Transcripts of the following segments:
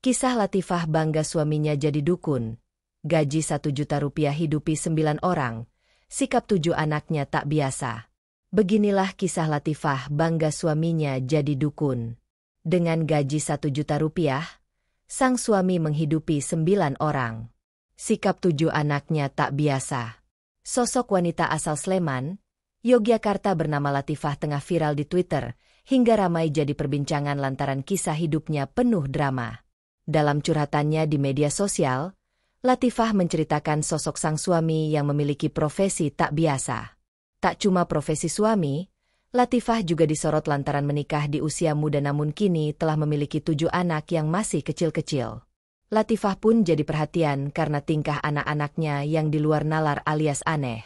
Kisah Latifah bangga suaminya jadi dukun. Gaji 1 juta rupiah hidupi 9 orang. Sikap 7 anaknya tak biasa. Beginilah kisah Latifah bangga suaminya jadi dukun. Dengan gaji 1 juta rupiah, sang suami menghidupi 9 orang. Sikap 7 anaknya tak biasa. Sosok wanita asal Sleman, Yogyakarta bernama Latifah tengah viral di Twitter, hingga ramai jadi perbincangan lantaran kisah hidupnya penuh drama. Dalam curhatannya di media sosial, Latifah menceritakan sosok sang suami yang memiliki profesi tak biasa. Tak cuma profesi suami, Latifah juga disorot lantaran menikah di usia muda namun kini telah memiliki 7 anak yang masih kecil-kecil. Latifah pun jadi perhatian karena tingkah anak-anaknya yang di luar nalar alias aneh.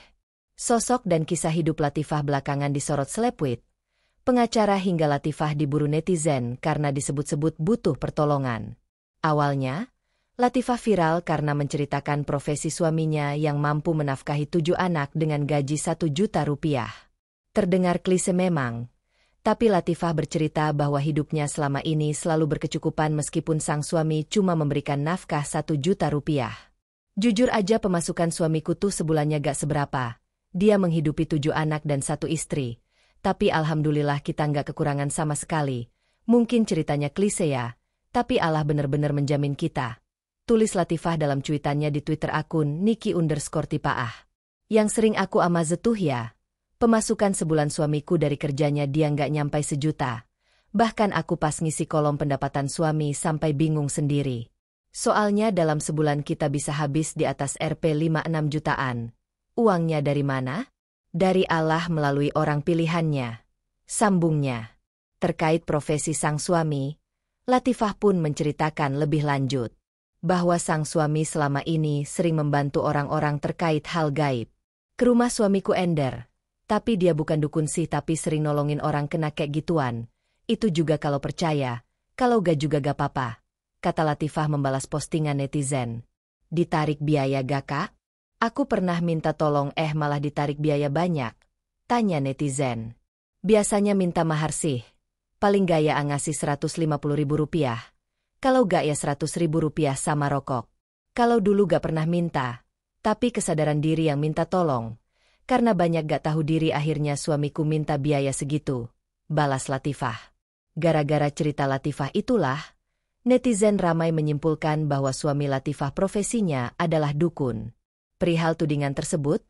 Sosok dan kisah hidup Latifah belakangan disorot selebgram, pengacara hingga Latifah diburu netizen karena disebut-sebut butuh pertolongan. Awalnya, Latifah viral karena menceritakan profesi suaminya yang mampu menafkahi 7 anak dengan gaji 1 juta rupiah. Terdengar klise memang, tapi Latifah bercerita bahwa hidupnya selama ini selalu berkecukupan meskipun sang suami cuma memberikan nafkah 1 juta rupiah. Jujur aja pemasukan suamiku tuh sebulannya gak seberapa. Dia menghidupi 7 anak dan 1 istri. Tapi alhamdulillah kita nggak kekurangan sama sekali. Mungkin ceritanya klise ya, tapi Allah benar-benar menjamin kita. Tulis Latifah dalam cuitannya di Twitter akun Niki_Tipaah. Yang sering aku amazetuh ya. Pemasukan sebulan suamiku dari kerjanya dia nggak nyampai 1 juta. Bahkan aku pas ngisi kolom pendapatan suami sampai bingung sendiri. Soalnya dalam sebulan kita bisa habis di atas Rp 5-6 jutaan. Uangnya dari mana? Dari Allah melalui orang pilihannya. Sambungnya. Terkait profesi sang suami, Latifah pun menceritakan lebih lanjut bahwa sang suami selama ini sering membantu orang-orang terkait hal gaib. Ke rumah suamiku Ender, tapi dia bukan dukun sih tapi sering nolongin orang kena kayak gituan. Itu juga kalau percaya, kalau gak juga gak apa-apa, kata Latifah membalas postingan netizen. Ditarik biaya gak kak? Aku pernah minta tolong malah ditarik biaya banyak, tanya netizen. Biasanya minta mahar sih. Paling gaya ngasih 150.000 rupiah. Kalau gak ya 100.000 rupiah sama rokok. Kalau dulu gak pernah minta, tapi kesadaran diri yang minta tolong. Karena banyak gak tahu diri akhirnya suamiku minta biaya segitu. Balas Latifah. Gara-gara cerita Latifah itulah, netizen ramai menyimpulkan bahwa suami Latifah profesinya adalah dukun. Perihal tudingan tersebut,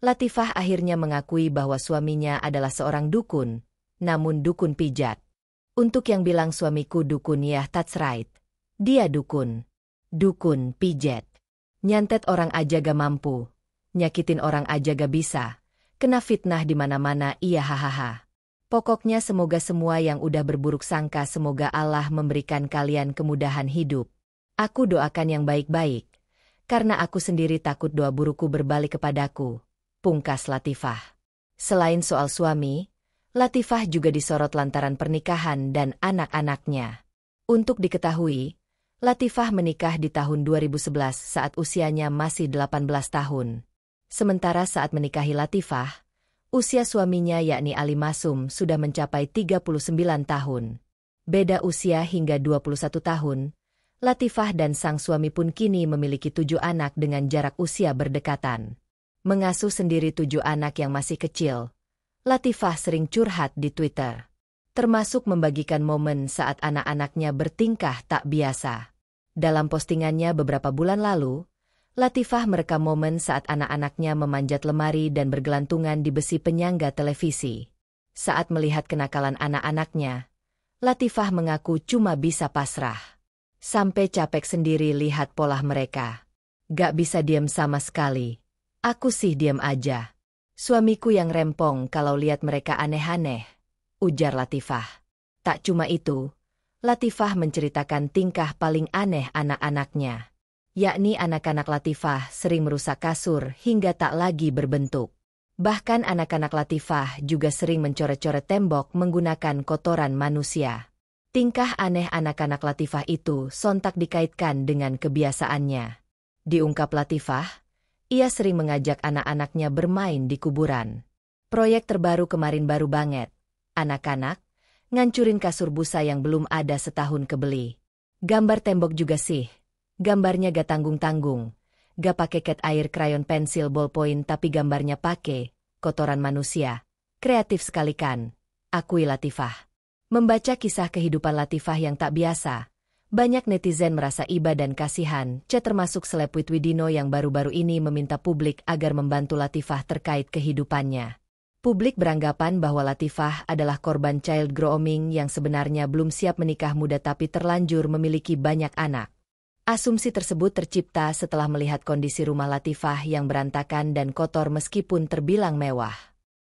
Latifah akhirnya mengakui bahwa suaminya adalah seorang dukun, namun dukun pijat. Untuk yang bilang suamiku dukun ya that's right. Dia dukun. Dukun pijat. Nyantet orang aja gak mampu. Nyakitin orang aja gak bisa. Kena fitnah di mana-mana iya hahaha. Pokoknya semoga semua yang udah berburuk sangka semoga Allah memberikan kalian kemudahan hidup. Aku doakan yang baik-baik. Karena aku sendiri takut doa burukku berbalik kepadaku. Pungkas Latifah. Selain soal suami, Latifah juga disorot lantaran pernikahan dan anak-anaknya. Untuk diketahui, Latifah menikah di tahun 2011 saat usianya masih 18 tahun. Sementara saat menikahi Latifah, usia suaminya yakni Ali Masum sudah mencapai 39 tahun. Beda usia hingga 21 tahun, Latifah dan sang suami pun kini memiliki 7 anak dengan jarak usia berdekatan. Mengasuh sendiri 7 anak yang masih kecil, Latifah sering curhat di Twitter. Termasuk membagikan momen saat anak-anaknya bertingkah tak biasa. Dalam postingannya beberapa bulan lalu, Latifah merekam momen saat anak-anaknya memanjat lemari dan bergelantungan di besi penyangga televisi. Saat melihat kenakalan anak-anaknya, Latifah mengaku cuma bisa pasrah. Sampai capek sendiri lihat pola mereka. Gak bisa diam sama sekali. Aku sih diam aja. Suamiku yang rempong kalau lihat mereka aneh-aneh, ujar Latifah. Tak cuma itu, Latifah menceritakan tingkah paling aneh anak-anaknya. Yakni anak-anak Latifah sering merusak kasur hingga tak lagi berbentuk. Bahkan anak-anak Latifah juga sering mencoret-coret tembok menggunakan kotoran manusia. Tingkah aneh anak-anak Latifah itu sontak dikaitkan dengan kebiasaannya. Diungkap Latifah, ia sering mengajak anak-anaknya bermain di kuburan. Proyek terbaru kemarin baru banget. Anak-anak, ngancurin kasur busa yang belum ada setahun kebeli. Gambar tembok juga sih. Gambarnya gak tanggung-tanggung. Gak pakai cat air, krayon, pensil, ballpoint, tapi gambarnya pakai kotoran manusia. Kreatif sekali kan? Akui Latifah. Membaca kisah kehidupan Latifah yang tak biasa, banyak netizen merasa iba dan kasihan, termasuk seleb Widwidino yang baru-baru ini meminta publik agar membantu Latifah terkait kehidupannya. Publik beranggapan bahwa Latifah adalah korban child grooming yang sebenarnya belum siap menikah muda tapi terlanjur memiliki banyak anak. Asumsi tersebut tercipta setelah melihat kondisi rumah Latifah yang berantakan dan kotor meskipun terbilang mewah.